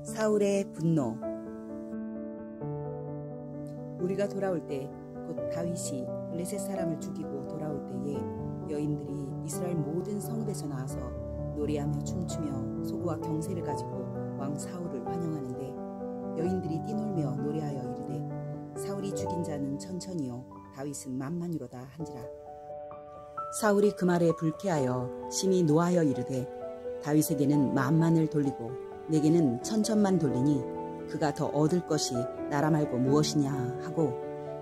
사울의 분노. 우리가 돌아올 때 곧 다윗이 블레셋 사람을 죽이고 돌아올 때에 여인들이 이스라엘 모든 성읍에서 나와서 노래하며 춤추며 소고와 경세를 가지고 왕 사울을 환영하는데 여인들이 뛰놀며 노래하여 이르되 사울이 죽인 자는 천천히요 다윗은 만만이로다 한지라. 사울이 그 말에 불쾌하여 심히 노하여 이르되 다윗에게는 만만을 돌리고 내게는 천천만 돌리니 그가 더 얻을 것이 나라 말고 무엇이냐 하고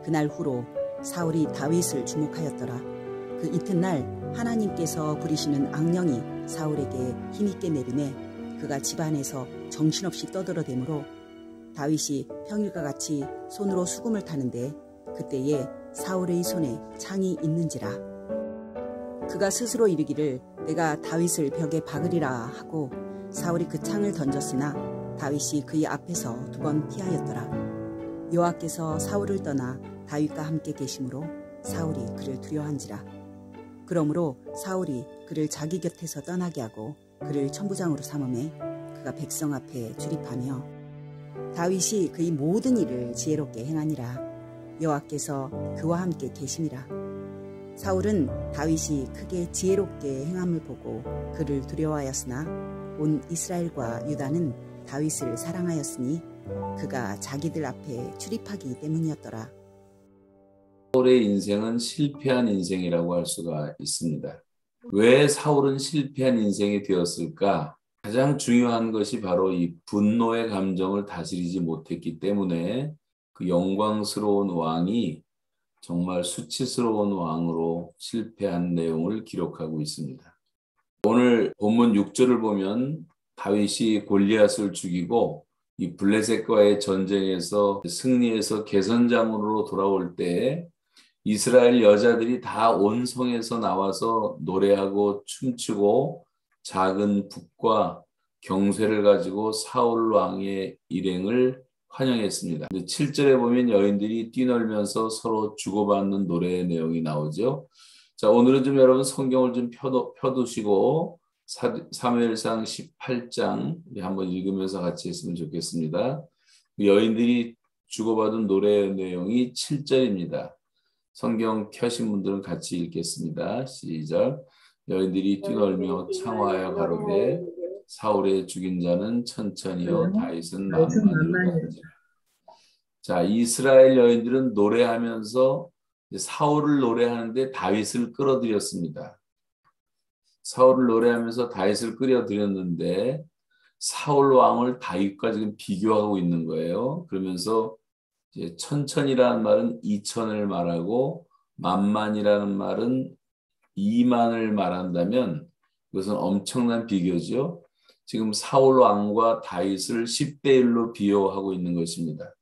그날 후로 사울이 다윗을 주목하였더라. 그 이튿날 하나님께서 부리시는 악령이 사울에게 힘있게 내림에 그가 집안에서 정신없이 떠들어대므로 다윗이 평일과 같이 손으로 수금을 타는데 그때에 사울의 손에 창이 있는지라. 그가 스스로 이르기를 내가 다윗을 벽에 박으리라 하고 사울이 그 창을 던졌으나 다윗이 그의 앞에서 2번 피하였더라. 여호와께서 사울을 떠나 다윗과 함께 계심으로 사울이 그를 두려워한지라. 그러므로 사울이 그를 자기 곁에서 떠나게 하고 그를 천부장으로 삼음에 그가 백성 앞에 출입하며 다윗이 그의 모든 일을 지혜롭게 행하니라. 여호와께서 그와 함께 계심이라. 사울은 다윗이 크게 지혜롭게 행함을 보고 그를 두려워하였으나 온 이스라엘과 유다는 다윗을 사랑하였으니 그가 자기들 앞에 출입하기 때문이었더라. 사울의 인생은 실패한 인생이라고 할 수가 있습니다. 왜 사울은 실패한 인생이 되었을까? 가장 중요한 것이 바로 이 분노의 감정을 다스리지 못했기 때문에 그 영광스러운 왕이 정말 수치스러운 왕으로 실패한 내용을 기록하고 있습니다. 오늘 본문 6절을 보면 다윗이 골리앗을 죽이고 이 블레셋과의 전쟁에서 승리해서 개선장으로 돌아올 때 이스라엘 여자들이 다 온 성에서 나와서 노래하고 춤추고 작은 북과 경쇠를 가지고 사울 왕의 일행을 환영했습니다. 7절에 보면 여인들이 뛰놀면서 서로 주고받는 노래의 내용이 나오죠. 자, 오늘은 좀 여러분 성경을 좀 펴두시고 사무엘상 18장 한번 읽으면서 같이 했으면 좋겠습니다. 여인들이 주고받은 노래의 내용이 7절입니다. 성경 켜신 분들은 같이 읽겠습니다. 시작. 여인들이 뛰놀며 창화하여 가로되 사울의 죽인 자는 천천히요 다윗은 만만이로다. 자, 이스라엘 여인들은 노래하면서 사울을 노래하는데 다윗을 끌어들였습니다. 사울을 노래하면서 다윗을 끌어들였는데 사울 왕을 다윗과 지금 비교하고 있는 거예요. 그러면서 이제 천천이라는 말은 2000을 말하고 만만이라는 말은 2만을 말한다면 이것은 엄청난 비교죠. 지금 사울 왕과 다윗을 10대 1로 비교하고 있는 것입니다.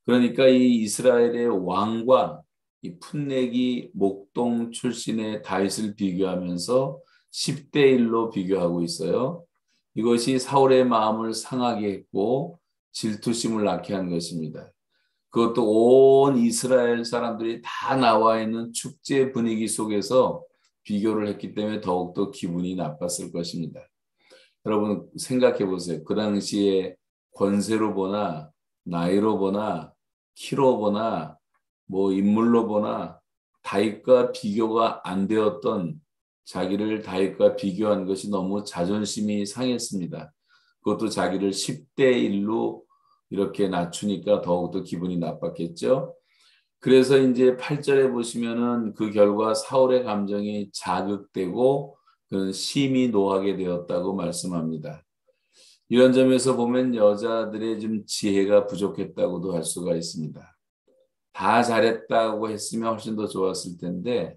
그러니까 이 이스라엘의 왕과 이 풋내기 목동 출신의 다윗을 비교하면서 10대 1로 비교하고 있어요. 이것이 사울의 마음을 상하게 했고 질투심을 낳게 한 것입니다. 그것도 온 이스라엘 사람들이 다 나와 있는 축제 분위기 속에서 비교를 했기 때문에 더욱더 기분이 나빴을 것입니다. 여러분 생각해 보세요. 그 당시에 권세로 보나 나이로 보나 키로 보나 뭐 인물로 보나 다윗과 비교가 안 되었던 자기를 다윗과 비교한 것이 너무 자존심이 상했습니다. 그것도 자기를 10대 1로 이렇게 낮추니까 더욱더 기분이 나빴겠죠. 그래서 이제 8절에 보시면은 그 결과 사울의 감정이 자극되고 그는 심히 노하게 되었다고 말씀합니다. 이런 점에서 보면 여자들의 좀 지혜가 부족했다고도 할 수가 있습니다. 다 잘했다고 했으면 훨씬 더 좋았을 텐데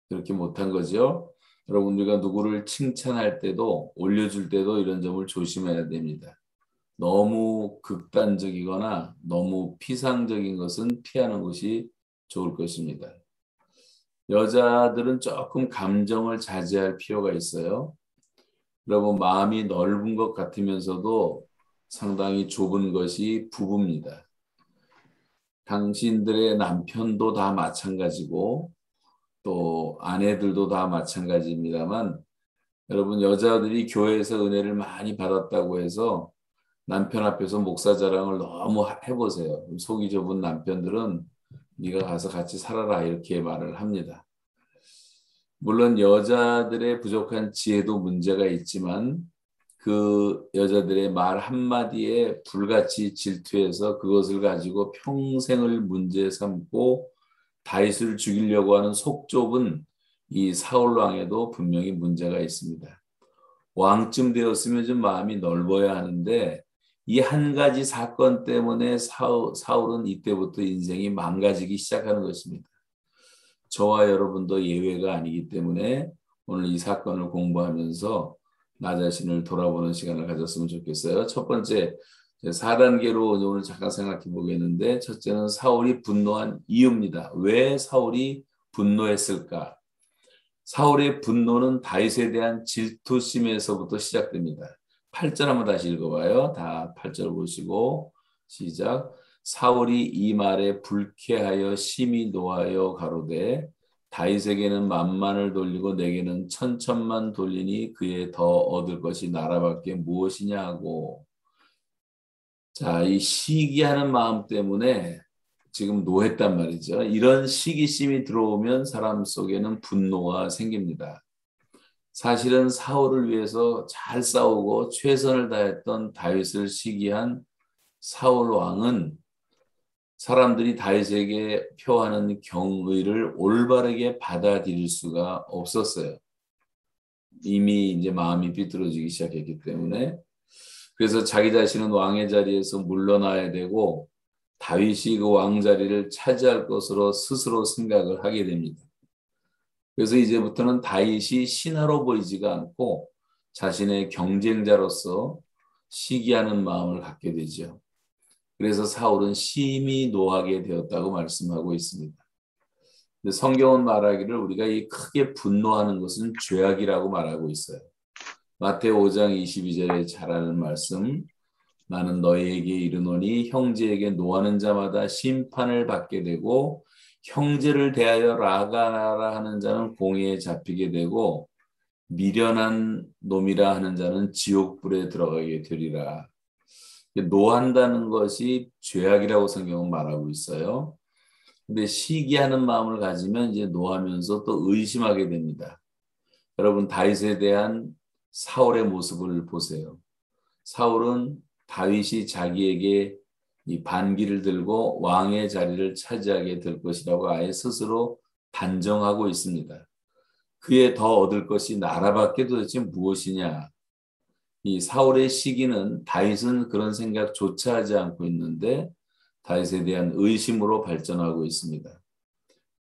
그렇게 못한 거죠. 여러분 우리가 누구를 칭찬할 때도 올려줄 때도 이런 점을 조심해야 됩니다. 너무 극단적이거나 너무 피상적인 것은 피하는 것이 좋을 것입니다. 여자들은 조금 감정을 자제할 필요가 있어요. 여러분 마음이 넓은 것 같으면서도 상당히 좁은 것이 부부입니다. 당신들의 남편도 다 마찬가지고 또 아내들도 다 마찬가지입니다만 여러분 여자들이 교회에서 은혜를 많이 받았다고 해서 남편 앞에서 목사 자랑을 너무 해보세요. 속이 좁은 남편들은 네가 가서 같이 살아라 이렇게 말을 합니다. 물론 여자들의 부족한 지혜도 문제가 있지만 그 여자들의 말 한마디에 불같이 질투해서 그것을 가지고 평생을 문제 삼고 다윗을 죽이려고 하는 속 좁은 이 사울 왕에도 분명히 문제가 있습니다. 왕쯤 되었으면 좀 마음이 넓어야 하는데 이 한 가지 사건 때문에 사울은 이때부터 인생이 망가지기 시작하는 것입니다. 저와 여러분도 예외가 아니기 때문에 오늘 이 사건을 공부하면서 나 자신을 돌아보는 시간을 가졌으면 좋겠어요. 첫 번째, 4단계로 오늘 잠깐 생각해 보겠는데 첫째는 사울이 분노한 이유입니다. 왜 사울이 분노했을까? 사울의 분노는 다윗에 대한 질투심에서부터 시작됩니다. 8절 한번 다시 읽어봐요. 다 8절 보시고 시작. 사울이 이 말에 불쾌하여 심히 노하여 가로되 다윗에게는 만만을 돌리고 내게는 천천만 돌리니 그에 더 얻을 것이 나라밖에 무엇이냐 하고. 자, 이 시기하는 마음 때문에 지금 노했단 말이죠. 이런 시기심이 들어오면 사람 속에는 분노가 생깁니다. 사실은 사울을 위해서 잘 싸우고 최선을 다했던 다윗을 시기한 사울 왕은 사람들이 다윗에게 표하는 경의를 올바르게 받아들일 수가 없었어요. 이미 이제 마음이 삐뚤어지기 시작했기 때문에. 그래서 자기 자신은 왕의 자리에서 물러나야 되고 다윗이 그 왕자리를 차지할 것으로 스스로 생각을 하게 됩니다. 그래서 이제부터는 다윗이 신하로 보이지가 않고 자신의 경쟁자로서 시기하는 마음을 갖게 되죠. 그래서 사울은 심히 노하게 되었다고 말씀하고 있습니다. 근데 성경은 말하기를 우리가 이 크게 분노하는 것은 죄악이라고 말하고 있어요. 마태오 5장 22절에 잘 아는 말씀, 나는 너희에게 이르노니 형제에게 노하는 자마다 심판을 받게 되고 형제를 대하여 라가라 하는 자는 공회에 잡히게 되고 미련한 놈이라 하는 자는 지옥불에 들어가게 되리라. 노한다는 것이 죄악이라고 성경은 말하고 있어요. 근데 시기하는 마음을 가지면 이제 노하면서 또 의심하게 됩니다. 여러분 다윗에 대한 사울의 모습을 보세요. 사울은 다윗이 자기에게 이 반기를 들고 왕의 자리를 차지하게 될 것이라고 아예 스스로 단정하고 있습니다. 그에 더 얻을 것이 나라밖에 도대체 무엇이냐. 이 사울의 시기는 다윗은 그런 생각조차 하지 않고 있는데 다윗에 대한 의심으로 발전하고 있습니다.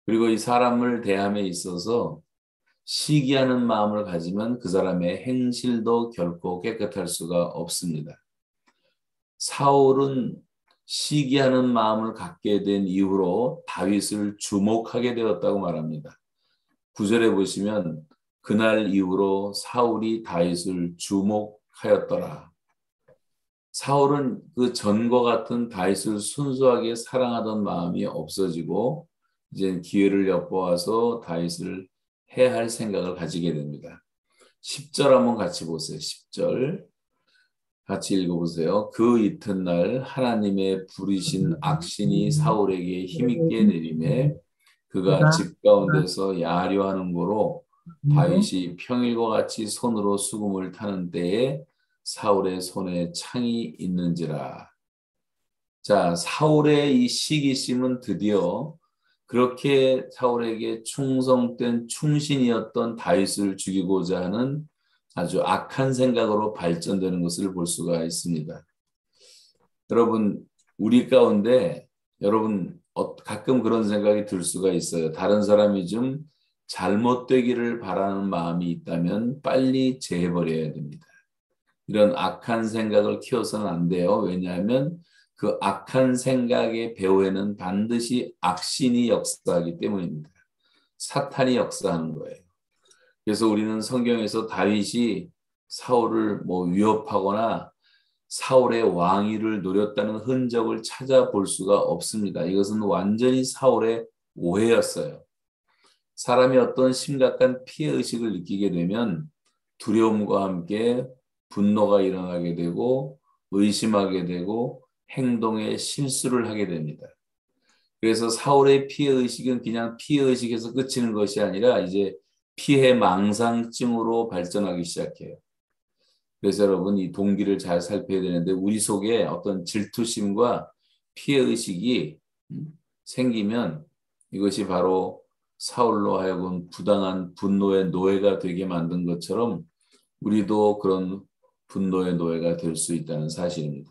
그리고 이 사람을 대함에 있어서 시기하는 마음을 가지면 그 사람의 행실도 결코 깨끗할 수가 없습니다. 사울은 시기하는 마음을 갖게 된 이후로 다윗을 주목하게 되었다고 말합니다. 9절에 보시면 그날 이후로 사울이 다윗을 주목하였더라. 사울은 그 전과 같은 다윗을 순수하게 사랑하던 마음이 없어지고 이제 기회를 엿보아서 다윗을 해할 생각을 가지게 됩니다. 10절 한번 같이 보세요. 10절 같이 읽어보세요. 그 이튿날 하나님의 부리신 악신이 사울에게 힘있게 내림에 그가 집 가운데서 야려하는 고로 다윗이 평일과 같이 손으로 수금을 타는 때에 사울의 손에 창이 있는지라. 자, 사울의 이 시기심은 드디어 그렇게 사울에게 충성된 충신이었던 다윗을 죽이고자 하는 아주 악한 생각으로 발전되는 것을 볼 수가 있습니다. 여러분, 우리 가운데 여러분 가끔 그런 생각이 들 수가 있어요. 다른 사람이 좀 잘못되기를 바라는 마음이 있다면 빨리 제해버려야 됩니다. 이런 악한 생각을 키워서는 안 돼요. 왜냐하면 그 악한 생각의 배후에는 반드시 악신이 역사하기 때문입니다. 사탄이 역사하는 거예요. 그래서 우리는 성경에서 다윗이 사울을 위협하거나 사울의 왕위를 노렸다는 흔적을 찾아볼 수가 없습니다. 이것은 완전히 사울의 오해였어요. 사람이 어떤 심각한 피해의식을 느끼게 되면 두려움과 함께 분노가 일어나게 되고 의심하게 되고 행동에 실수를 하게 됩니다. 그래서 사울의 피해의식은 그냥 피해의식에서 그치는 것이 아니라 이제 피해 망상증으로 발전하기 시작해요. 그래서 여러분 이 동기를 잘 살펴야 되는데 우리 속에 어떤 질투심과 피해의식이 생기면 이것이 바로 사울로 하여금 부당한 분노의 노예가 되게 만든 것처럼 우리도 그런 분노의 노예가 될 수 있다는 사실입니다.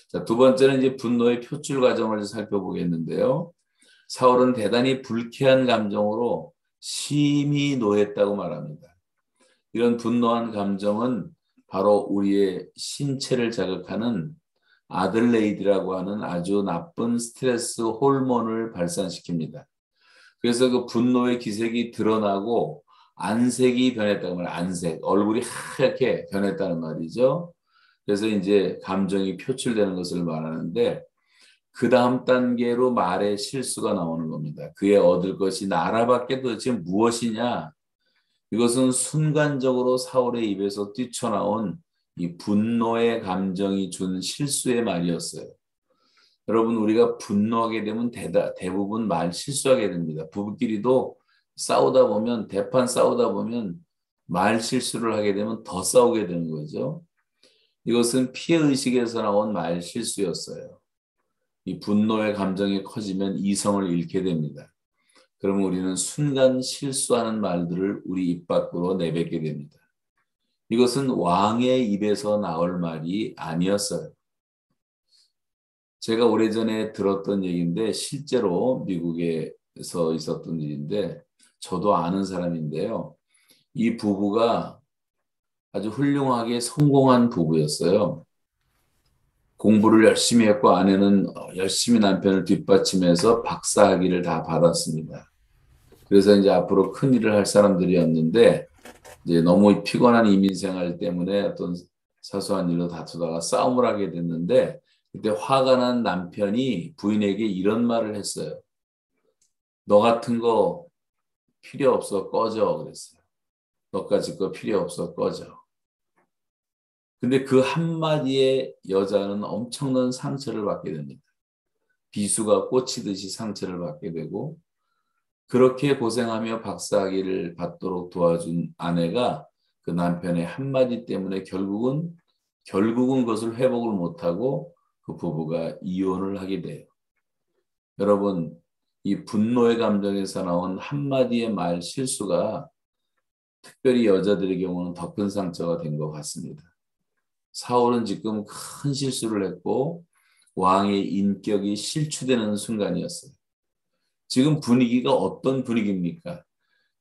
자, 두 번째는 이제 분노의 표출 과정을 살펴보겠는데요. 사울은 대단히 불쾌한 감정으로 심히 노했다고 말합니다. 이런 분노한 감정은 바로 우리의 신체를 자극하는 아들레이드라고 하는 아주 나쁜 스트레스 호르몬을 발산시킵니다. 그래서 그 분노의 기색이 드러나고 안색이 변했다고 말해요. 안색, 얼굴이 하얗게 변했다는 말이죠. 그래서 이제 감정이 표출되는 것을 말하는데 그 다음 단계로 말의 실수가 나오는 겁니다. 그에 얻을 것이 나라밖에 도대체 무엇이냐? 이것은 순간적으로 사울의 입에서 뛰쳐나온 이 분노의 감정이 준 실수의 말이었어요. 여러분 우리가 분노하게 되면 대부분 말 실수하게 됩니다. 부부끼리도 싸우다 보면 대판 싸우다 보면 말 실수를 하게 되면 더 싸우게 되는 거죠. 이것은 피해의식에서 나온 말 실수였어요. 이 분노의 감정이 커지면 이성을 잃게 됩니다. 그러면 우리는 순간 실수하는 말들을 우리 입 밖으로 내뱉게 됩니다. 이것은 왕의 입에서 나올 말이 아니었어요. 제가 오래전에 들었던 얘기인데 실제로 미국에서 있었던 일인데 저도 아는 사람인데요. 이 부부가 아주 훌륭하게 성공한 부부였어요. 공부를 열심히 했고 아내는 열심히 남편을 뒷받침해서 박사학위를 다 받았습니다. 그래서 이제 앞으로 큰 일을 할 사람들이었는데 이제 너무 피곤한 이민생활 때문에 어떤 사소한 일로 다투다가 싸움을 하게 됐는데 그때 화가 난 남편이 부인에게 이런 말을 했어요. 너 같은 거 필요 없어 꺼져 그랬어요. 너까지 거 필요 없어 꺼져. 근데 그 한마디에 여자는 엄청난 상처를 받게 됩니다. 비수가 꽂히듯이 상처를 받게 되고 그렇게 고생하며 박사학위를 받도록 도와준 아내가 그 남편의 한마디 때문에 결국은 그것을 회복을 못하고 그 부부가 이혼을 하게 돼요. 여러분 이 분노의 감정에서 나온 한마디의 말 실수가 특별히 여자들의 경우는 더 큰 상처가 된 것 같습니다. 사울은 지금 큰 실수를 했고 왕의 인격이 실추되는 순간이었어요. 지금 분위기가 어떤 분위기입니까?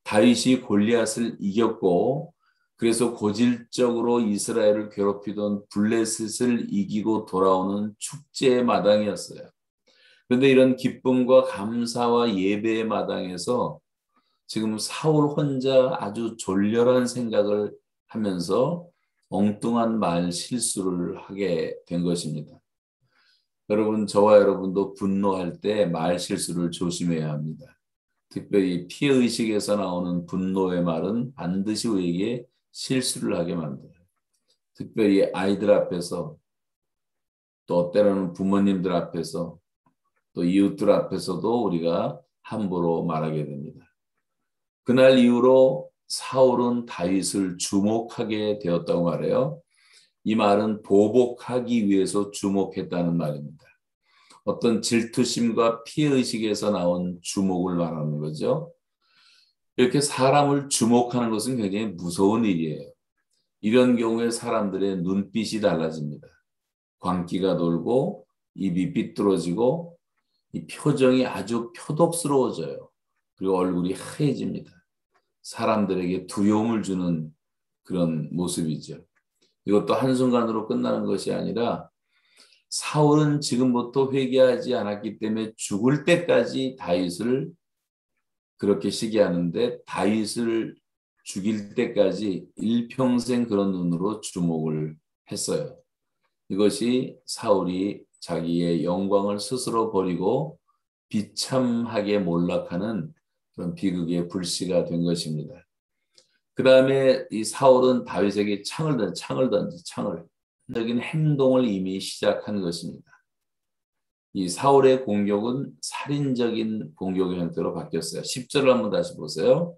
다윗이 골리앗을 이겼고 그래서 고질적으로 이스라엘을 괴롭히던 블레셋을 이기고 돌아오는 축제의 마당이었어요. 그런데 이런 기쁨과 감사와 예배의 마당에서 지금 사울 혼자 아주 졸렬한 생각을 하면서 엉뚱한 말 실수를 하게 된 것입니다. 여러분, 저와 여러분도 분노할 때 말 실수를 조심해야 합니다. 특별히 피해의식에서 나오는 분노의 말은 반드시 우리에게 실수를 하게 만들어요. 특별히 아이들 앞에서 또 때로는 부모님들 앞에서 또 이웃들 앞에서도 우리가 함부로 말하게 됩니다. 그날 이후로 사울은 다윗을 주목하게 되었다고 말해요. 이 말은 보복하기 위해서 주목했다는 말입니다. 어떤 질투심과 피해의식에서 나온 주목을 말하는 거죠. 이렇게 사람을 주목하는 것은 굉장히 무서운 일이에요. 이런 경우에 사람들의 눈빛이 달라집니다. 광기가 돌고 입이 삐뚤어지고 이 표정이 아주 표독스러워져요. 그리고 얼굴이 하얘집니다. 사람들에게 두려움을 주는 그런 모습이죠. 이것도 한순간으로 끝나는 것이 아니라 사울은 지금부터 회개하지 않았기 때문에 죽을 때까지 다윗을 그렇게 시기하는데 다윗을 죽일 때까지 일평생 그런 눈으로 주목을 했어요. 이것이 사울이 자기의 영광을 스스로 버리고 비참하게 몰락하는 그런 비극의 불씨가 된 것입니다. 그 다음에 이 사울은 다윗에게 창을 던지. 적인 행동을 이미 시작한 것입니다. 이 사울의 공격은 살인적인 공격의 형태로 바뀌었어요. 10절을 한번 다시 보세요.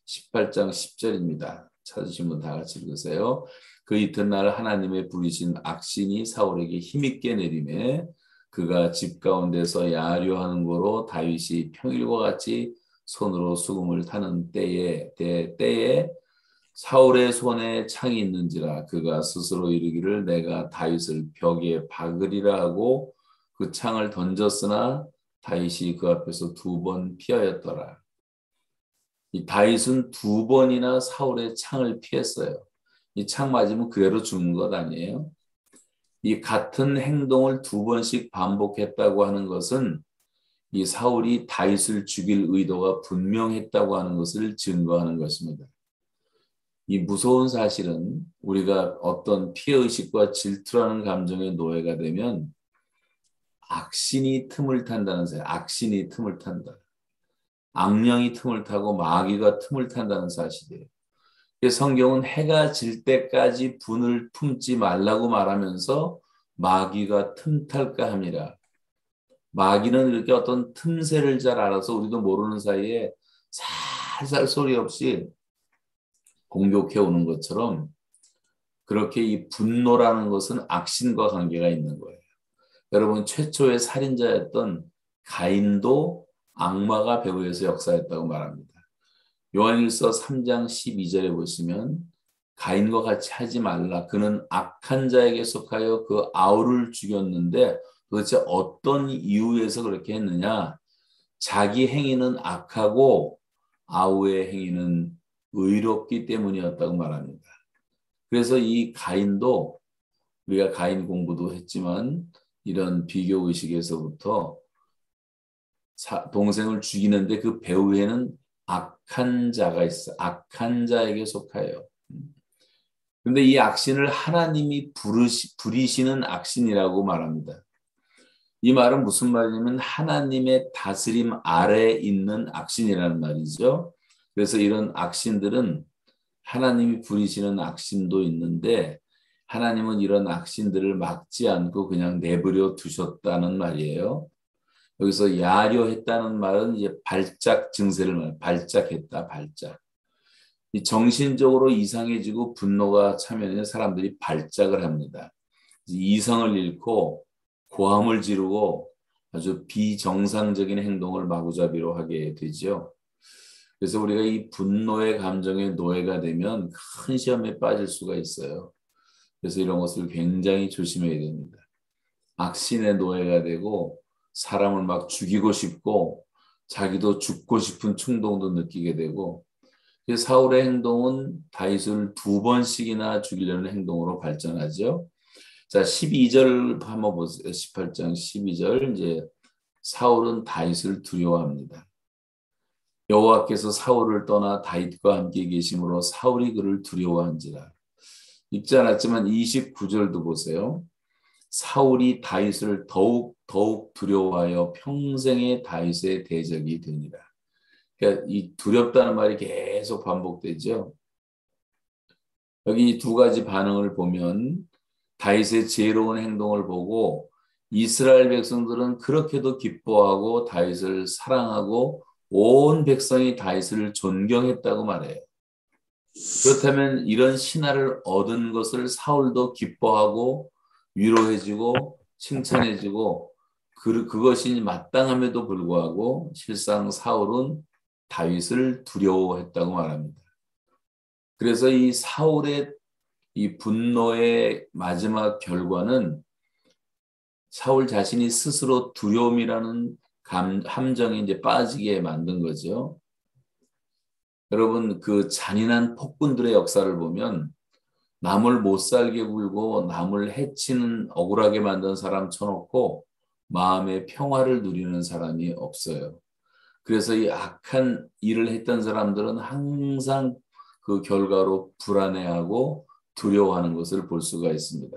18장 10절입니다. 찾으신 분 다 같이 읽으세요. 그 이튿날 하나님의 부리신 악신이 사울에게 힘있게 내리매 그가 집 가운데서 야려하는 고로 다윗이 평일과 같이 손으로 수금을 타는 때에 사울의 손에 창이 있는지라 그가 스스로 이르기를 내가 다윗을 벽에 박으리라 하고 그 창을 던졌으나 다윗이 그 앞에서 2번 피하였더라. 이 다윗은 2번이나 사울의 창을 피했어요. 이 창 맞으면 그대로 죽는 것 아니에요? 이 같은 행동을 2번씩 반복했다고 하는 것은 이 사울이 다윗을 죽일 의도가 분명했다고 하는 것을 증거하는 것입니다. 이 무서운 사실은 우리가 어떤 피해의식과 질투라는 감정의 노예가 되면 악신이 틈을 탄다는 사실, 악신이 틈을 탄다. 악령이 틈을 타고 마귀가 틈을 탄다는 사실이에요. 성경은 해가 질 때까지 분을 품지 말라고 말하면서 마귀가 틈탈까 함이라. 마귀는 이렇게 어떤 틈새를 잘 알아서 우리도 모르는 사이에 살살 소리 없이 공격해 오는 것처럼 그렇게 이 분노라는 것은 악신과 관계가 있는 거예요. 여러분 최초의 살인자였던 가인도 악마가 배후에서 역사했다고 말합니다. 요한일서 3장 12절에 보시면 가인과 같이 하지 말라. 그는 악한 자에게 속하여 그 아우를 죽였는데 도대체 어떤 이유에서 그렇게 했느냐? 자기 행위는 악하고 아우의 행위는 의롭기 때문이었다고 말합니다. 그래서 이 가인도 우리가 가인 공부도 했지만 이런 비교 의식에서부터 동생을 죽이는데 그 배후에는 악한 자가 있어. 악한 자에게 속하여. 그런데 이 악신을 하나님이 부리시는 악신이라고 말합니다. 이 말은 무슨 말이냐면 하나님의 다스림 아래에 있는 악신이라는 말이죠. 그래서 이런 악신들은 하나님이 부리시는 악신도 있는데 하나님은 이런 악신들을 막지 않고 그냥 내버려 두셨다는 말이에요. 여기서 야려했다는 말은 이제 발작 증세를 말해요. 발작했다, 발작. 이 정신적으로 이상해지고 분노가 차면 사람들이 발작을 합니다. 이성을 잃고 고함을 지르고 아주 비정상적인 행동을 마구잡이로 하게 되죠. 그래서 우리가 이 분노의 감정의 노예가 되면 큰 시험에 빠질 수가 있어요. 그래서 이런 것을 굉장히 조심해야 됩니다. 악신의 노예가 되고 사람을 막 죽이고 싶고 자기도 죽고 싶은 충동도 느끼게 되고 사울의 행동은 다윗을 2번씩이나 죽이려는 행동으로 발전하죠. 자, 12절 한번 보세요. 18장 12절 이제 사울은 다윗을 두려워합니다. 여호와께서 사울을 떠나 다윗과 함께 계심으로 사울이 그를 두려워한지라. 읽지 않았지만 29절도 보세요. 사울이 다윗을 더욱 두려워하여 평생의 다윗의 대적이 되니라. 그러니까 이 두렵다는 말이 계속 반복되죠. 여기 2가지 반응을 보면 다윗의 지혜로운 행동을 보고 이스라엘 백성들은 그렇게도 기뻐하고 다윗을 사랑하고 온 백성이 다윗을 존경했다고 말해요. 그렇다면 이런 신하를 얻은 것을 사울도 기뻐하고 위로해주고 칭찬해주고 그것이 마땅함에도 불구하고 실상 사울은 다윗을 두려워했다고 말합니다. 그래서 이 사울의 이 분노의 마지막 결과는 사울 자신이 스스로 두려움이라는 함정에 이제 빠지게 만든 거죠. 여러분 그 잔인한 폭군들의 역사를 보면 남을 못 살게 굴고 남을 해치는 억울하게 만든 사람 쳐놓고 마음의 평화를 누리는 사람이 없어요. 그래서 이 악한 일을 했던 사람들은 항상 그 결과로 불안해하고 두려워하는 것을 볼 수가 있습니다.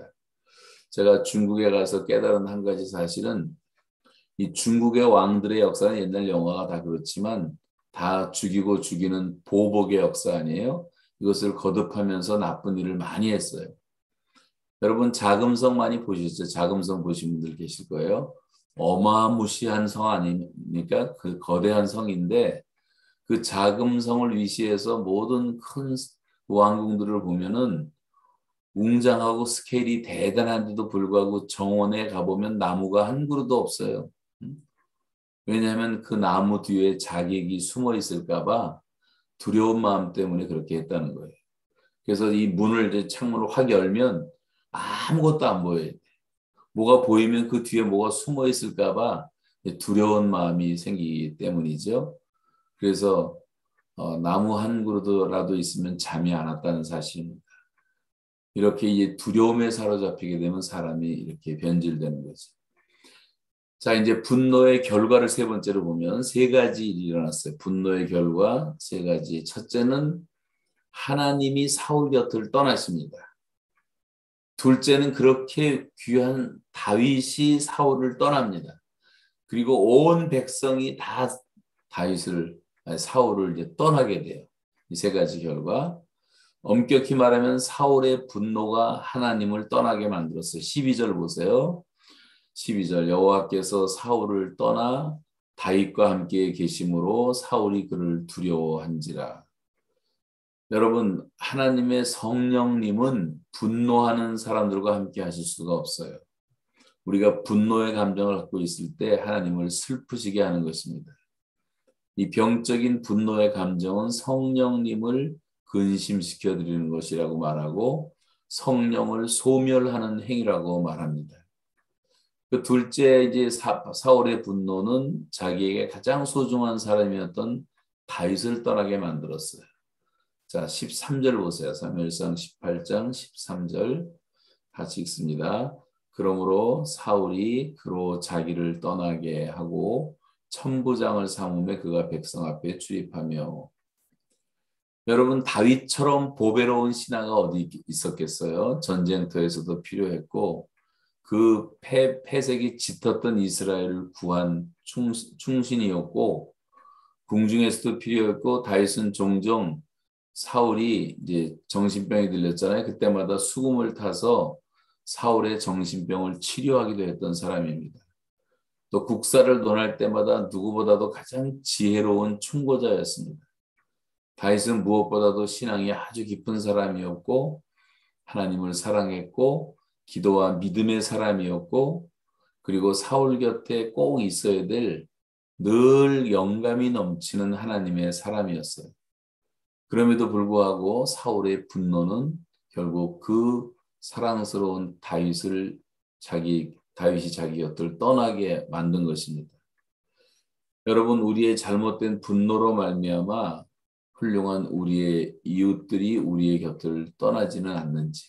제가 중국에 가서 깨달은 한 가지 사실은 이 중국의 왕들의 역사는 옛날 영화가 다 그렇지만 다 죽이고 죽이는 보복의 역사 아니에요? 이것을 거듭하면서 나쁜 일을 많이 했어요. 여러분 자금성 많이 보셨죠? 자금성 보신 분들 계실 거예요. 어마무시한 성 아닙니까? 그 거대한 성인데 그 자금성을 위시해서 모든 큰 왕궁들을 보면은 웅장하고 스케일이 대단한데도 불구하고 정원에 가보면 나무가 한 그루도 없어요. 왜냐하면 그 나무 뒤에 자객이 숨어 있을까 봐 두려운 마음 때문에 그렇게 했다는 거예요. 그래서 이 문을 이제 창문을 확 열면 아무것도 안 보여요. 뭐가 보이면 그 뒤에 뭐가 숨어 있을까 봐 두려운 마음이 생기기 때문이죠. 그래서 나무 한 그루라도 있으면 잠이 안 왔다는 사실입니다. 이렇게 이제 두려움에 사로잡히게 되면 사람이 이렇게 변질되는 거죠. 자, 이제 분노의 결과를 세 번째로 보면 세 가지 일이 일어났어요. 분노의 결과 세 가지. 첫째는 하나님이 사울 곁을 떠나십니다. 둘째는 그렇게 귀한 다윗이 사울을 떠납니다. 그리고 온 백성이 다 사울을 이제 떠나게 돼요. 이 세 가지 결과. 엄격히 말하면 사울의 분노가 하나님을 떠나게 만들었어요. 12절 보세요. 12절 여호와께서 사울을 떠나 다윗과 함께 계심으로 사울이 그를 두려워한지라. 여러분 하나님의 성령님은 분노하는 사람들과 함께 하실 수가 없어요. 우리가 분노의 감정을 갖고 있을 때 하나님을 슬프시게 하는 것입니다. 이 병적인 분노의 감정은 성령님을 근심시켜 드리는 것이라고 말하고 성령을 소멸하는 행위라고 말합니다. 그 둘째 이제 사울의 분노는 자기에게 가장 소중한 사람이었던 다윗을 떠나게 만들었어요. 자, 13절 보세요. 사무엘상 18장 13절 같이 읽습니다. 그러므로 사울이 그로 자기를 떠나게 하고 천부장을 삼음에 그가 백성 앞에 출입하며. 여러분 다윗처럼 보배로운 신하가 어디 있었겠어요? 전쟁터에서도 필요했고 그 패색이 짙었던 이스라엘을 구한 충신이었고 궁중에서도 필요했고 다윗은 종종 사울이 이제 정신병이 들렸잖아요. 그때마다 수금을 타서 사울의 정신병을 치료하기도 했던 사람입니다. 또 국사를 논할 때마다 누구보다도 가장 지혜로운 충고자였습니다. 다윗은 무엇보다도 신앙이 아주 깊은 사람이었고 하나님을 사랑했고 기도와 믿음의 사람이었고 그리고 사울 곁에 꼭 있어야 될 늘 영감이 넘치는 하나님의 사람이었어요. 그럼에도 불구하고 사울의 분노는 결국 그 사랑스러운 다윗이 자기 곁을 떠나게 만든 것입니다. 여러분 우리의 잘못된 분노로 말미암아 훌륭한 우리의 이웃들이 우리의 곁을 떠나지는 않는지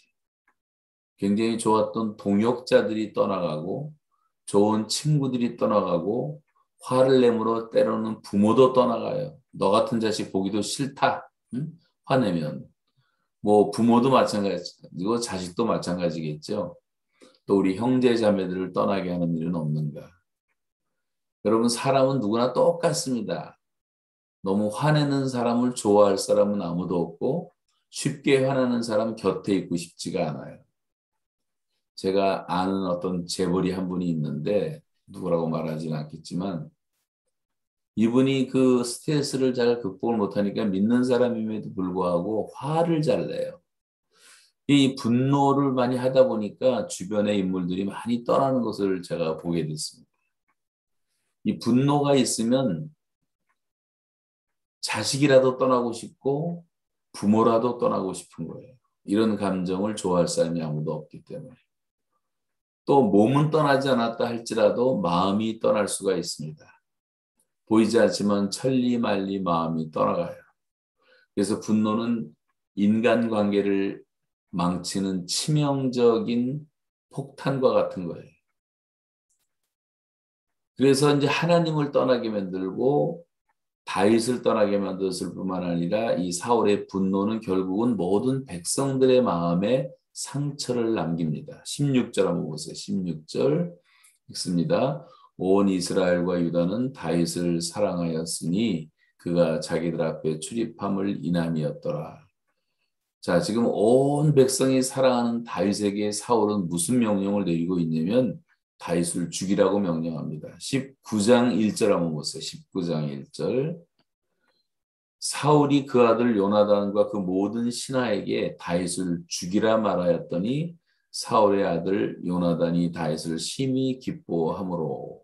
굉장히 좋았던 동역자들이 떠나가고 좋은 친구들이 떠나가고 화를 내므로 때로는 부모도 떠나가요. 너 같은 자식 보기도 싫다. 응? 화내면. 뭐 부모도 마찬가지고 자식도 마찬가지겠죠. 또 우리 형제 자매들을 떠나게 하는 일은 없는가. 여러분 사람은 누구나 똑같습니다. 너무 화내는 사람을 좋아할 사람은 아무도 없고 쉽게 화내는 사람 곁에 있고 싶지가 않아요. 제가 아는 어떤 재벌이 한 분이 있는데 누구라고 말하지는 않겠지만 이분이 그 스트레스를 잘 극복을 못하니까 믿는 사람임에도 불구하고 화를 잘 내요. 이 분노를 많이 하다 보니까 주변의 인물들이 많이 떠나는 것을 제가 보게 됐습니다. 이 분노가 있으면 자식이라도 떠나고 싶고 부모라도 떠나고 싶은 거예요. 이런 감정을 좋아할 사람이 아무도 없기 때문에. 또 몸은 떠나지 않았다 할지라도 마음이 떠날 수가 있습니다. 보이지 않지만 천리말리 마음이 떠나가요. 그래서 분노는 인간관계를 망치는 치명적인 폭탄과 같은 거예요. 그래서 이제 하나님을 떠나게 만들고 다윗을 떠나게 만들었을 뿐만 아니라 이 사울의 분노는 결국은 모든 백성들의 마음에 상처를 남깁니다. 16절 한번 보세요. 16절 읽습니다. 온 이스라엘과 유다는 다윗을 사랑하였으니 그가 자기들 앞에 출입함을 인함이었더라. 자, 지금 온 백성이 사랑하는 다윗에게 사울은 무슨 명령을 내리고 있냐면 다윗을 죽이라고 명령합니다. 19장 1절 한번 보세요. 19장 1절. 사울이 그 아들 요나단과 그 모든 신하에게 다윗을 죽이라 말하였더니 사울의 아들 요나단이 다윗을 심히 기뻐하므로.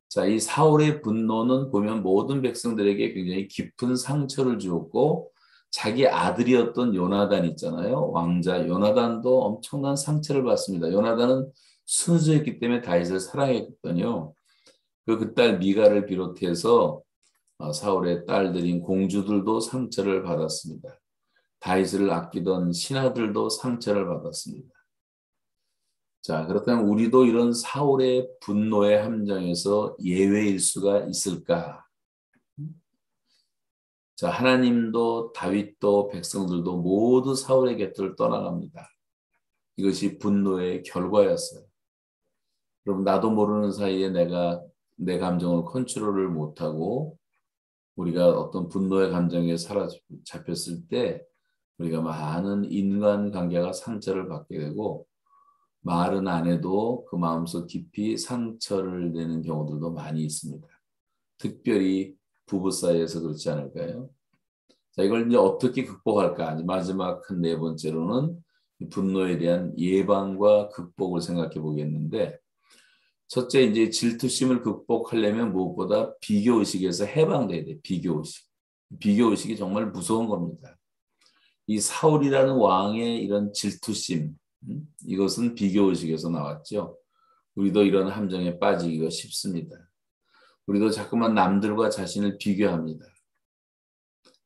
자, 이 사울의 분노는 보면 모든 백성들에게 굉장히 깊은 상처를 주었고 자기 아들이었던 요나단 있잖아요. 왕자 요나단도 엄청난 상처를 받습니다. 요나단은 순수했기 때문에 다윗을 사랑했거든요. 그 딸 미가를 비롯해서 사울의 딸들인 공주들도 상처를 받았습니다. 다윗을 아끼던 신하들도 상처를 받았습니다. 자, 그렇다면 우리도 이런 사울의 분노의 함정에서 예외일 수가 있을까? 자, 하나님도 다윗도 백성들도 모두 사울의 곁을 떠나갑니다. 이것이 분노의 결과였어요. 그럼 나도 모르는 사이에 내가 내 감정을 컨트롤을 못하고 우리가 어떤 분노의 감정에 사로잡혔을 때 우리가 많은 인간관계가 상처를 받게 되고 말은 안 해도 그 마음속 깊이 상처를 내는 경우들도 많이 있습니다. 특별히 부부 사이에서 그렇지 않을까요? 자, 이걸 이제 어떻게 극복할까? 마지막 한 네 번째로는 분노에 대한 예방과 극복을 생각해 보겠는데, 첫째, 이제 질투심을 극복하려면 무엇보다 비교의식에서 해방돼야 돼. 비교의식. 비교의식이 정말 무서운 겁니다. 이 사울이라는 왕의 이런 질투심, 이것은 비교의식에서 나왔죠. 우리도 이런 함정에 빠지기가 쉽습니다. 우리도 자꾸만 남들과 자신을 비교합니다.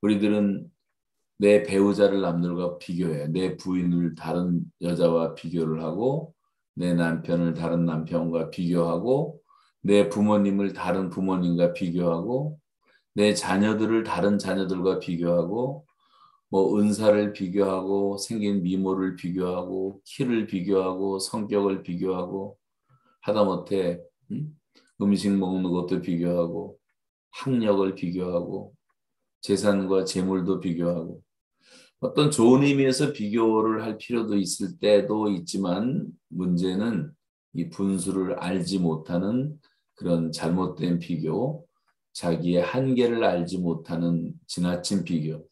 우리들은 내 배우자를 남들과 비교해. 내 부인을 다른 여자와 비교를 하고 내 남편을 다른 남편과 비교하고 내 부모님을 다른 부모님과 비교하고 내 자녀들을 다른 자녀들과 비교하고 뭐 은사를 비교하고 생긴 미모를 비교하고 키를 비교하고 성격을 비교하고 하다못해 음식 먹는 것도 비교하고 학력을 비교하고 재산과 재물도 비교하고 어떤 좋은 의미에서 비교를 할 필요도 있을 때도 있지만 문제는 이 분수를 알지 못하는 그런 잘못된 비교, 자기의 한계를 알지 못하는 지나친 비교,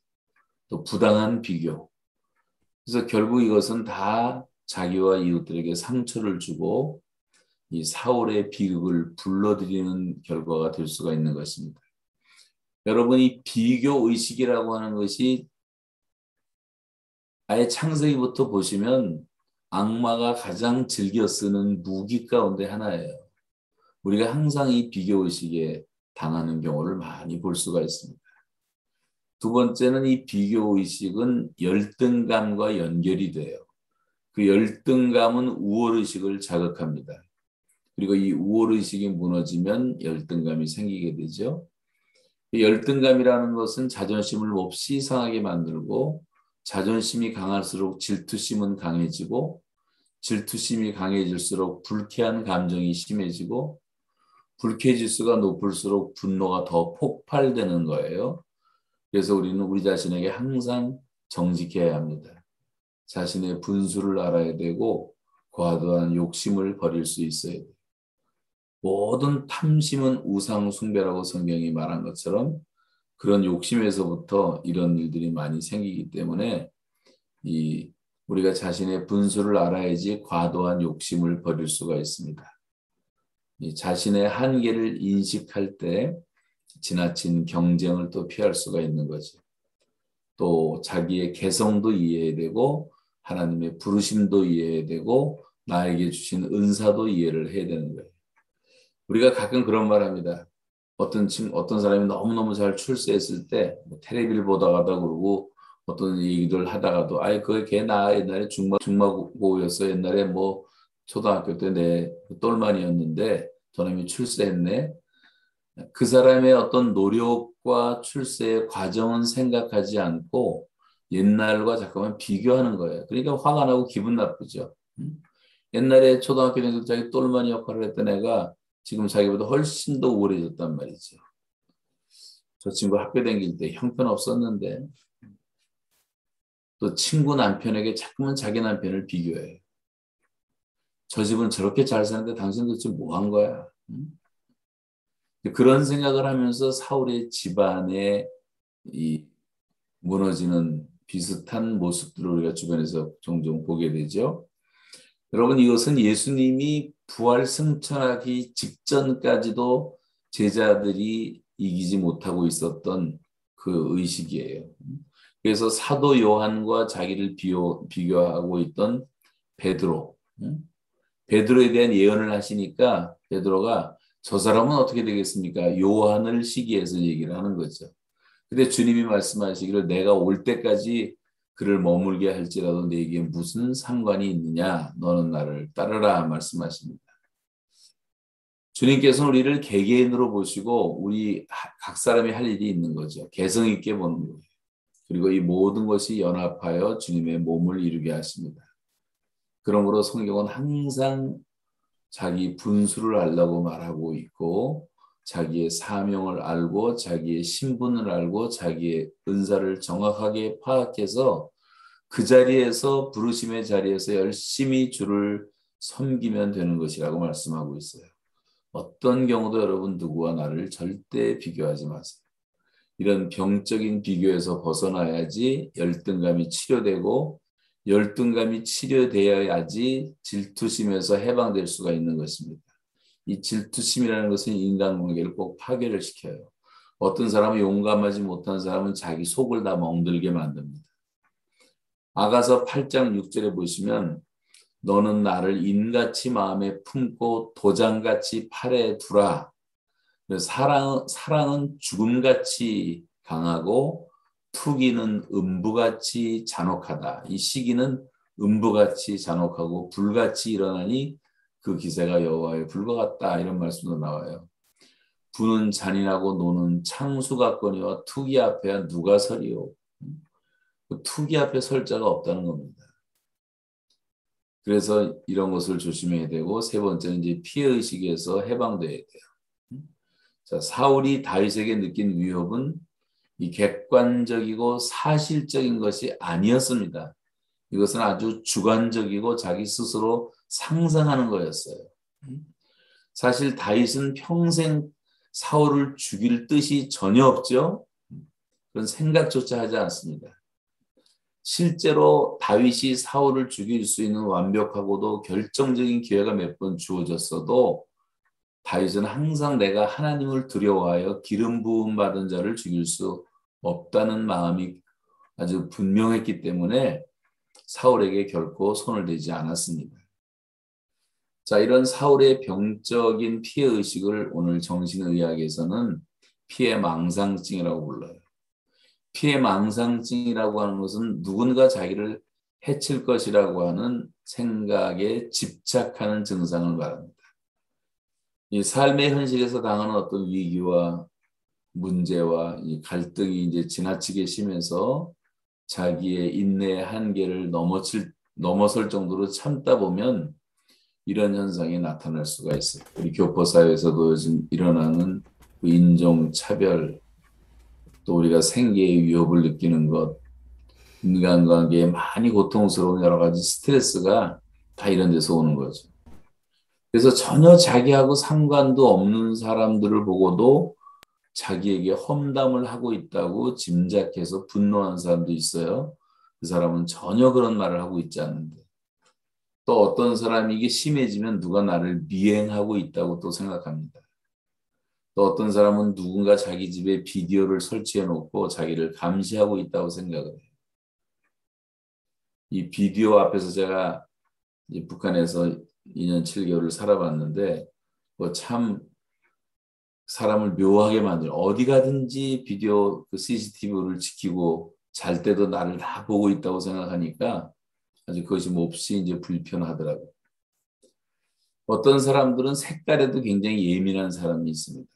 또 부당한 비교. 그래서 결국 이것은 다 자기와 이웃들에게 상처를 주고 이 사울의 비극을 불러들이는 결과가 될 수가 있는 것입니다. 여러분, 이 비교 의식이라고 하는 것이 아예 창세기부터 보시면 악마가 가장 즐겨 쓰는 무기 가운데 하나예요. 우리가 항상 이 비교 의식에 당하는 경우를 많이 볼 수가 있습니다. 두 번째는 이 비교 의식은 열등감과 연결이 돼요. 그 열등감은 우월 의식을 자극합니다. 그리고 이 우월 의식이 무너지면 열등감이 생기게 되죠. 열등감이라는 것은 자존심을 몹시 상하게 만들고 자존심이 강할수록 질투심은 강해지고 질투심이 강해질수록 불쾌한 감정이 심해지고 불쾌지수가 높을수록 분노가 더 폭발되는 거예요. 그래서 우리는 우리 자신에게 항상 정직해야 합니다. 자신의 분수를 알아야 되고 과도한 욕심을 버릴 수 있어야 돼요. 모든 탐심은 우상 숭배라고 성경이 말한 것처럼 그런 욕심에서부터 이런 일들이 많이 생기기 때문에 우리가 자신의 분수를 알아야지 과도한 욕심을 버릴 수가 있습니다. 자신의 한계를 인식할 때 지나친 경쟁을 또 피할 수가 있는 거죠. 또 자기의 개성도 이해해야 되고 하나님의 부르심도 이해해야 되고 나에게 주신 은사도 이해를 해야 되는 거예요. 우리가 가끔 그런 말 합니다. 어떤 사람이 너무너무 잘 출세했을 때 텔레비를 보다가다 그러고 어떤 얘기를 하다가도 그게 걔 나 옛날에 중마고였어. 옛날에 뭐 초등학교 때 내 똘만이었는데 저놈이 출세했네. 그 사람의 어떤 노력과 출세의 과정은 생각하지 않고 옛날과 잠깐만 비교하는 거예요. 그러니까 화가 나고 기분 나쁘죠. 옛날에 초등학교 때도 자기 똘만이 역할을 했던 애가 지금 자기보다 훨씬 더 우월해졌단 말이죠. 저 친구 학교 다닐 때 형편없었는데 또 친구 남편에게 자꾸만 자기 남편을 비교해요. 저 집은 저렇게 잘 사는데 당신 도대체 뭐 한 거야? 그런 생각을 하면서 사울의 집안에 이 무너지는 비슷한 모습들을 우리가 주변에서 종종 보게 되죠. 여러분, 이것은 예수님이 부활 승천하기 직전까지도 제자들이 이기지 못하고 있었던 그 의식이에요. 그래서 사도 요한과 자기를 비교하고 있던 베드로, 베드로에 대한 예언을 하시니까 베드로가 저 사람은 어떻게 되겠습니까? 요한을 시기해서 얘기를 하는 거죠. 근데 주님이 말씀하시기를 내가 올 때까지 그를 머물게 할지라도 네게 무슨 상관이 있느냐? 너는 나를 따르라 말씀하십니다. 주님께서는 우리를 개개인으로 보시고 우리 각 사람이 할 일이 있는 거죠. 개성 있게 보는 거예요. 그리고 이 모든 것이 연합하여 주님의 몸을 이루게 하십니다. 그러므로 성경은 항상 자기 분수를 알라고 말하고 있고 자기의 사명을 알고 자기의 신분을 알고 자기의 은사를 정확하게 파악해서 그 자리에서 부르심의 자리에서 열심히 주를 섬기면 되는 것이라고 말씀하고 있어요. 어떤 경우도 여러분 누구와 나를 절대 비교하지 마세요. 이런 병적인 비교에서 벗어나야지 열등감이 치료되고 열등감이 치료되어야지 질투심에서 해방될 수가 있는 것입니다. 이 질투심이라는 것은 인간관계를 꼭 파괴를 시켜요. 어떤 사람은 용감하지 못한 사람은 자기 속을 다 멍들게 만듭니다. 아가서 8장 6절에 보시면 너는 나를 인같이 마음에 품고 도장같이 팔에 두라. 사랑은 죽음같이 강하고 투기는 음부같이 잔혹하다. 이 시기는 음부같이 잔혹하고 불같이 일어나니 그 기세가 여호와의 불과 같다. 이런 말씀도 나와요. 부는 잔인하고 노는 창수 같거니와 투기 앞에야 누가 서리요. 그 투기 앞에 설 자가 없다는 겁니다. 그래서 이런 것을 조심해야 되고 세 번째는 이제 피해의식에서 해방돼야 돼요. 자, 사울이 다윗에게 느낀 위협은 이 객관적이고 사실적인 것이 아니었습니다. 이것은 아주 주관적이고 자기 스스로 상상하는 거였어요. 사실 다윗은 평생 사울을 죽일 뜻이 전혀 없죠. 그런 생각조차 하지 않습니다. 실제로 다윗이 사울을 죽일 수 있는 완벽하고도 결정적인 기회가 몇 번 주어졌어도 다윗은 항상 내가 하나님을 두려워하여 기름 부음 받은 자를 죽일 수 없다는 마음이 아주 분명했기 때문에 사울에게 결코 손을 대지 않았습니다. 자, 이런 사울의 병적인 피해의식을 오늘 정신의학에서는 피해망상증이라고 불러요. 피해망상증이라고 하는 것은 누군가 자기를 해칠 것이라고 하는 생각에 집착하는 증상을 말합니다. 이 삶의 현실에서 당하는 어떤 위기와 문제와 이 갈등이 이제 지나치게 심해서 자기의 인내의 한계를 넘어설 정도로 참다 보면 이런 현상이 나타날 수가 있어요. 우리 교포사회에서도 요즘 일어나는 인종차별, 또 우리가 생계의 위협을 느끼는 것, 인간관계에 많이 고통스러운 여러 가지 스트레스가 다 이런 데서 오는 거죠. 그래서 전혀 자기하고 상관도 없는 사람들을 보고도 자기에게 험담을 하고 있다고 짐작해서 분노하는 사람도 있어요. 그 사람은 전혀 그런 말을 하고 있지 않는데. 또 어떤 사람이 이게 심해지면 누가 나를 미행하고 있다고 또 생각합니다. 또 어떤 사람은 누군가 자기 집에 비디오를 설치해 놓고 자기를 감시하고 있다고 생각을 해요. 이 비디오 앞에서 제가 북한에서 2년 7개월을 살아봤는데 참 사람을 묘하게 만들어. 어디 가든지 비디오 그 CCTV를 지키고 잘 때도 나를 다 보고 있다고 생각하니까 아주 그것이 몹시 이제 불편하더라고요. 어떤 사람들은 색깔에도 굉장히 예민한 사람이 있습니다.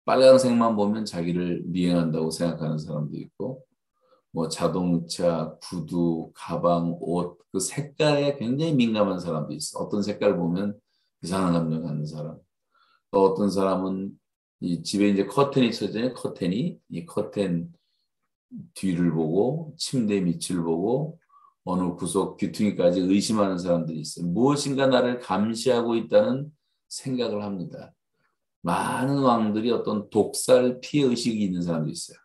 빨간색만 보면 자기를 미행한다고 생각하는 사람도 있고, 뭐 자동차, 구두, 가방, 옷, 그 색깔에 굉장히 민감한 사람도 있어. 어떤 색깔 보면 이상한 감정 갖는 사람. 또 어떤 사람은 이 집에 이제 커튼이 쳐져요. 이 커튼 뒤를 보고 침대 밑을 보고 어느 구석 귀퉁이까지 의심하는 사람들이 있어요. 무엇인가 나를 감시하고 있다는 생각을 합니다. 많은 왕들이 어떤 독살 피해 의식이 있는 사람도 있어요.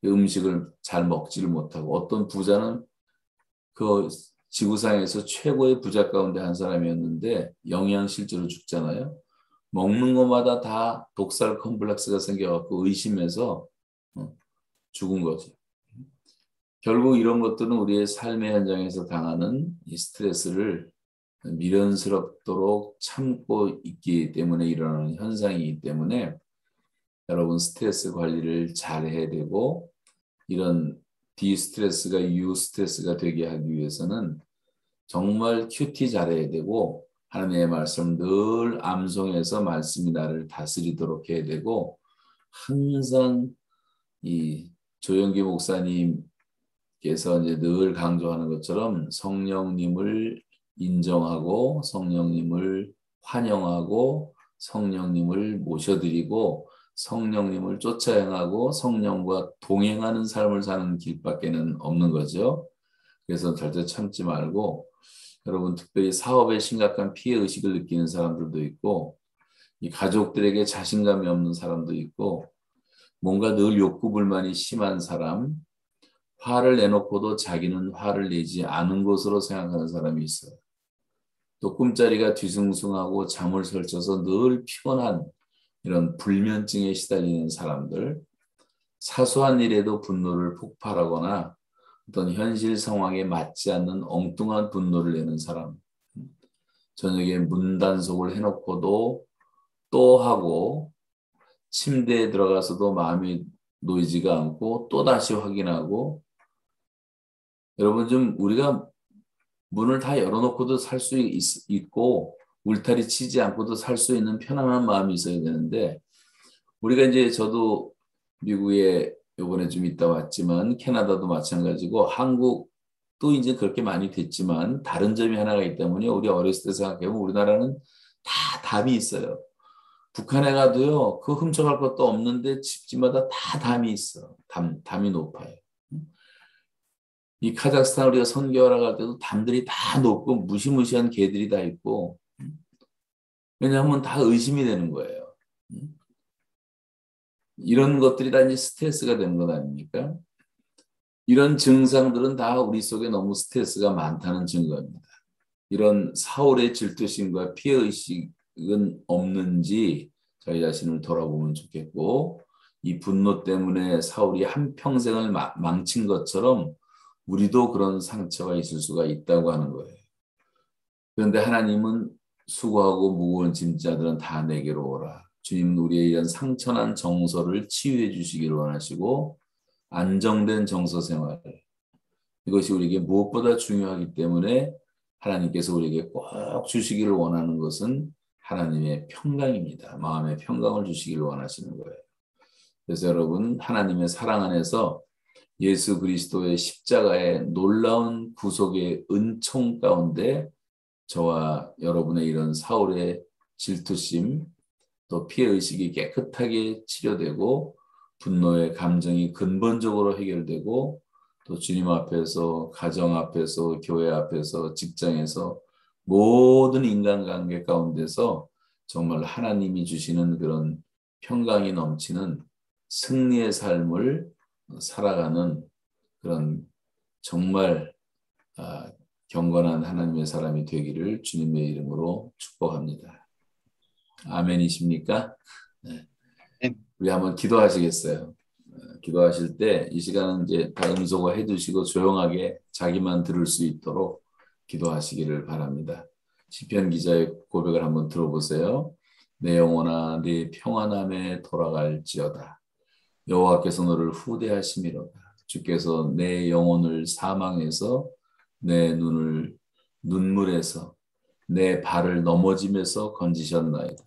음식을 잘 먹지를 못하고 어떤 부자는 그 지구상에서 최고의 부자 가운데 한 사람이었는데 영양실조로 죽잖아요. 먹는 것마다 다 독살 컴플렉스가 생겨갖고 의심해서 죽은 거죠. 결국 이런 것들은 우리의 삶의 현장에서 당하는 이 스트레스를 미련스럽도록 참고 있기 때문에 일어나는 현상이기 때문에 여러분 스트레스 관리를 잘 해야 되고 이런 디스트레스가 유스트레스가 되게 하기 위해서는 정말 큐티 잘해야 되고 하나님의 말씀 늘 암송해서 말씀이 나를 다스리도록 해야 되고 항상 이 조영기 목사님께서 이제 늘 강조하는 것처럼 성령님을 인정하고 성령님을 환영하고 성령님을 모셔드리고 성령님을 쫓아 행하고 성령과 동행하는 삶을 사는 길밖에는 없는 거죠. 그래서 절대 참지 말고 여러분 특별히 사업에 심각한 피해 의식을 느끼는 사람들도 있고 이 가족들에게 자신감이 없는 사람도 있고 뭔가 늘 욕구 불만이 심한 사람, 화를 내놓고도 자기는 화를 내지 않은 것으로 생각하는 사람이 있어요. 또 꿈자리가 뒤숭숭하고 잠을 설쳐서 늘 피곤한 이런 불면증에 시달리는 사람들, 사소한 일에도 분노를 폭발하거나 어떤 현실 상황에 맞지 않는 엉뚱한 분노를 내는 사람, 저녁에 문단속을 해놓고도 또 하고 침대에 들어가서도 마음이 놓이지가 않고 또 다시 확인하고 여러분 좀 우리가 문을 다 열어놓고도 살 수 있고 울타리 치지 않고도 살 수 있는 편안한 마음이 있어야 되는데 우리가 이제 저도 미국에 이번에 좀 있다 왔지만 캐나다도 마찬가지고 한국도 이제 그렇게 많이 됐지만 다른 점이 하나가 있기 때문에 우리 어렸을 때 생각해보면 우리나라는 다 담이 있어요. 북한에 가도요 그 훔쳐갈 것도 없는데 집집마다 다 담이 있어. 담이 높아요. 이 카자흐스탄 우리가 선교하러 갈 때도 담들이 다 높고 무시무시한 개들이 다 있고 왜냐하면 다 의심이 되는 거예요. 이런 것들이 다 이제 스트레스가 되는 것 아닙니까? 이런 증상들은 다 우리 속에 너무 스트레스가 많다는 증거입니다. 이런 사울의 질투심과 피해의식은 없는지 저희 자신을 돌아보면 좋겠고 이 분노 때문에 사울이 한평생을 망친 것처럼 우리도 그런 상처가 있을 수가 있다고 하는 거예요. 그런데 하나님은 수고하고 무거운 짐자들은 다 내게로 오라. 주님은 우리의 이런 상처난 정서를 치유해 주시기를 원하시고 안정된 정서 생활 이것이 우리에게 무엇보다 중요하기 때문에 하나님께서 우리에게 꼭 주시기를 원하는 것은 하나님의 평강입니다. 마음의 평강을 주시기를 원하시는 거예요. 그래서 여러분 하나님의 사랑 안에서 예수 그리스도의 십자가의 놀라운 구속의 은총 가운데 저와 여러분의 이런 사울의 질투심 또 피해의식이 깨끗하게 치료되고 분노의 감정이 근본적으로 해결되고 또 주님 앞에서 가정 앞에서 교회 앞에서 직장에서 모든 인간관계 가운데서 정말 하나님이 주시는 그런 평강이 넘치는 승리의 삶을 살아가는 그런 정말 경건한 하나님의 사람이 되기를 주님의 이름으로 축복합니다. 아멘이십니까? 네. 우리 한번 기도하시겠어요? 기도하실 때 이 시간은 이제 다 음소거 해두시고 조용하게 자기만 들을 수 있도록 기도하시기를 바랍니다. 시편 기자의 고백을 한번 들어보세요. 내 영혼아 네 평안함에 돌아갈지어다. 여호와께서 너를 후대하심이로다. 주께서 내 영혼을 사망에서 내 눈을 눈물에서 내 발을 넘어짐에서 건지셨나이다.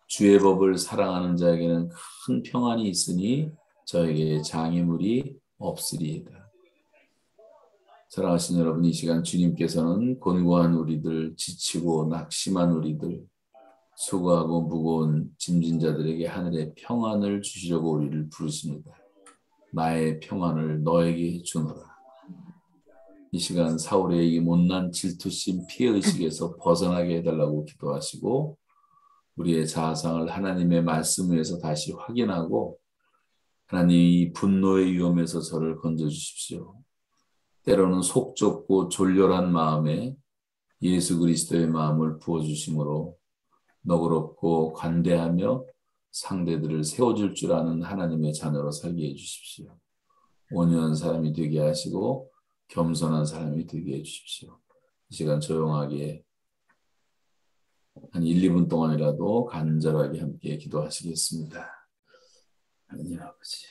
주의 법을 사랑하는 자에게는 큰 평안이 있으니 저에게 장애물이 없으리이다. 사랑하시는 여러분, 이 시간 주님께서는 곤고한 우리들, 지치고 낙심한 우리들, 수고하고 무거운 짐진 자들에게 하늘의 평안을 주시려고 우리를 부르십니다. 나의 평안을 너에게 주노라. 이 시간 사울의 이 못난 질투심 피해의식에서 벗어나게 해달라고 기도하시고 우리의 자아상을 하나님의 말씀 위에서 다시 확인하고 하나님 이 분노의 위험에서 저를 건져주십시오. 때로는 속 좁고 졸렬한 마음에 예수 그리스도의 마음을 부어주심으로 너그럽고 관대하며 상대들을 세워줄 줄 아는 하나님의 자녀로 살게 해주십시오. 온유한 사람이 되게 하시고 겸손한 사람이 되게 해주십시오. 이 시간 조용하게 한 1, 2분 동안이라도 간절하게 함께 기도하시겠습니다. 하나님 아버지,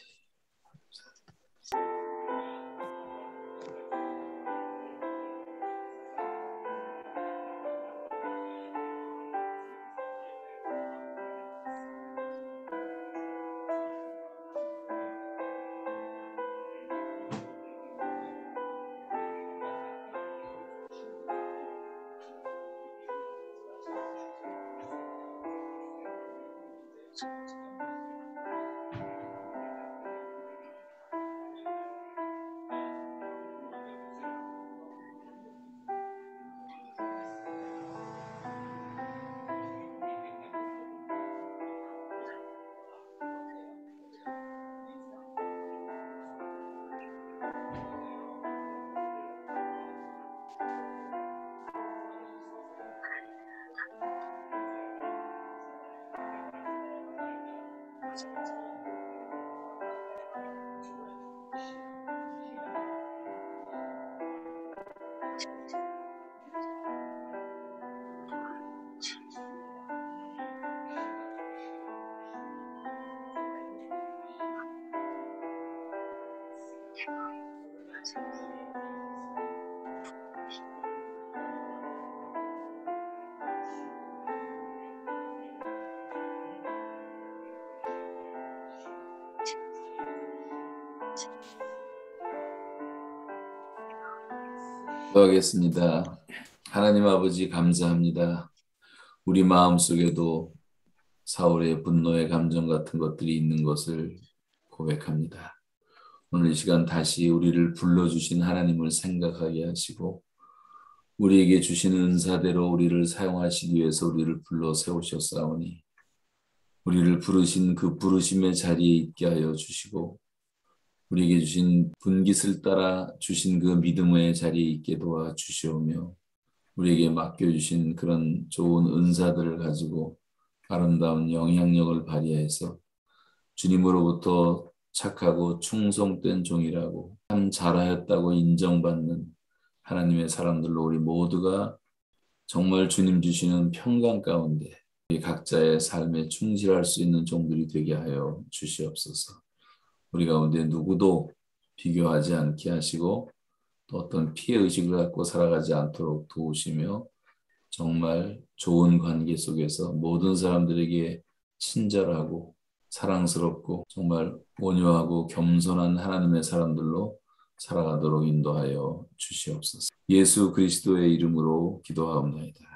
기도하겠습니다. 하나님 아버지 감사합니다. 우리 마음속에도 사울의 분노의 감정 같은 것들이 있는 것을 고백합니다. 오늘 이 시간 다시 우리를 불러주신 하나님을 생각하게 하시고 우리에게 주시는 은사대로 우리를 사용하시기 위해서 우리를 불러 세우셨사오니 우리를 부르신 그 부르심의 자리에 있게 하여 주시고 우리에게 주신 분깃을 따라 주신 그 믿음의 자리에 있게 도와주시오며 우리에게 맡겨주신 그런 좋은 은사들을 가지고 아름다운 영향력을 발휘해서 주님으로부터 착하고 충성된 종이라고 참 잘하였다고 인정받는 하나님의 사람들로 우리 모두가 정말 주님 주시는 평강 가운데 우리 각자의 삶에 충실할 수 있는 종들이 되게 하여 주시옵소서. 우리 가운데 누구도 비교하지 않게 하시고 또 어떤 피해의식을 갖고 살아가지 않도록 도우시며 정말 좋은 관계 속에서 모든 사람들에게 친절하고 사랑스럽고 정말 온유하고 겸손한 하나님의 사람들로 살아가도록 인도하여 주시옵소서. 예수 그리스도의 이름으로 기도하옵나이다.